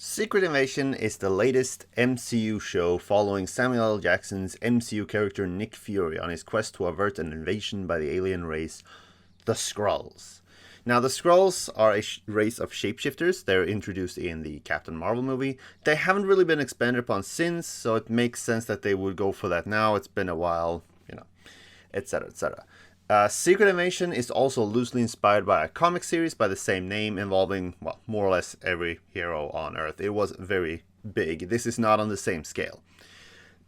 Secret Invasion is the latest MCU show following Samuel L. Jackson's MCU character Nick Fury on his quest to avert an invasion by the alien race, the Skrulls. Now, the Skrulls are a race of shapeshifters. They're introduced in the Captain Marvel movie. They haven't really been expanded upon since, so it makes sense that they would go for that now. It's been a while, etc., etc. Secret Invasion is also loosely inspired by a comic series by the same name involving, well, more or less every hero on Earth. It was very big. This is not on the same scale.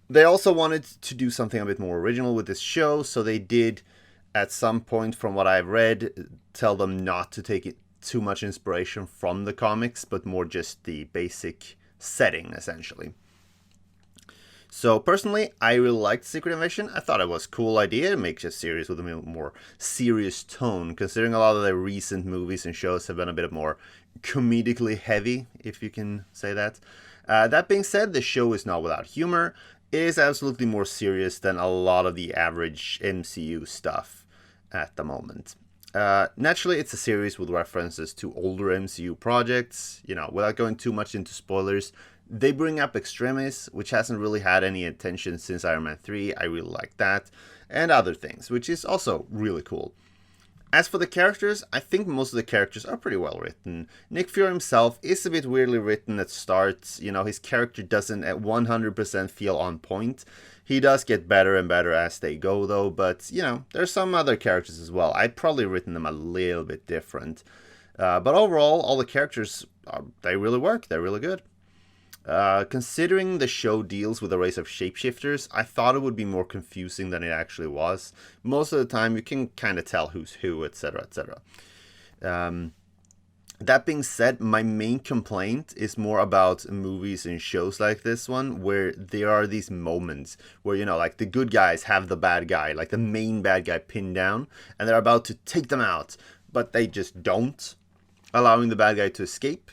They also wanted to do something a bit more original with this show, so they did, at some point from what I've read, tell them not to take it too much inspiration from the comics, but more just the basic setting, essentially. So personally, I really liked Secret Invasion. I thought it was a cool idea. It makes a series with a more serious tone, considering a lot of the recent movies and shows have been a bit more comedically heavy, if you can say that. That being said, the show is not without humor. It is absolutely more serious than a lot of the average MCU stuff at the moment. Naturally, it's a series with references to older MCU projects. Without going too much into spoilers, they bring up Extremis, which hasn't really had any attention since Iron Man 3. I really like that. And other things, which is also really cool. As for the characters, I think most of the characters are pretty well written. Nick Fury himself is a bit weirdly written at start. His character doesn't at 100% feel on point. He does get better and better as they go, though. But, there's some other characters as well. I'd probably written them a little bit different. But overall, all the characters, they really work. They're really good. Considering the show deals with a race of shapeshifters, I thought it would be more confusing than it actually was. Most of the time, you can kind of tell who's who, etc., etc. That being said, my main complaint is more about movies and shows like this one, where there are these moments where, like the good guys have the bad guy, like the main bad guy pinned down, and they're about to take them out, but they just don't, allowing the bad guy to escape.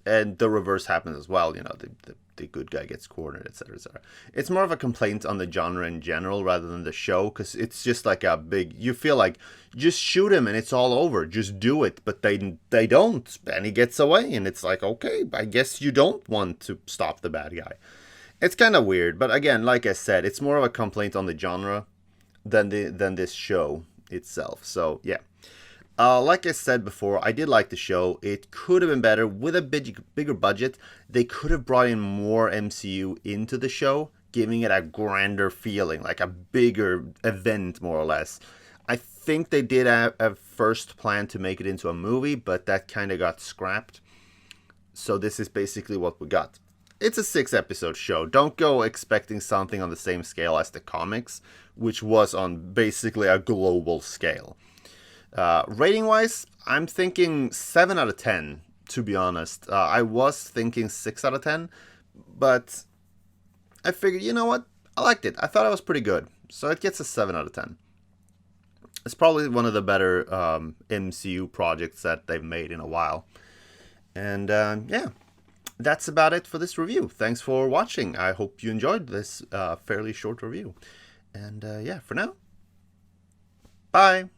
And the reverse happens as well, the good guy gets cornered, etc., etc. It's more of a complaint on the genre in general rather than the show, because it's just like you feel like, just shoot him and it's all over, just do it, but they don't, and he gets away, and it's like, okay, I guess you don't want to stop the bad guy. It's kind of weird, but again, like I said, it's more of a complaint on the genre than this show itself, so yeah. Like I said before, I did like the show. It could have been better with a bigger budget. They could have brought in more MCU into the show, giving it a grander feeling, like a bigger event, more or less. I think they did have a first plan to make it into a movie, but that kind of got scrapped. So this is basically what we got. It's a 6-episode show. Don't go expecting something on the same scale as the comics, which was on basically a global scale. Rating-wise, I'm thinking 7 out of 10, to be honest. I was thinking 6 out of 10, but I figured, you know what? I liked it. I thought it was pretty good. So it gets a 7 out of 10. It's probably one of the better MCU projects that they've made in a while. And yeah, that's about it for this review. Thanks for watching. I hope you enjoyed this fairly short review. And yeah, for now, bye.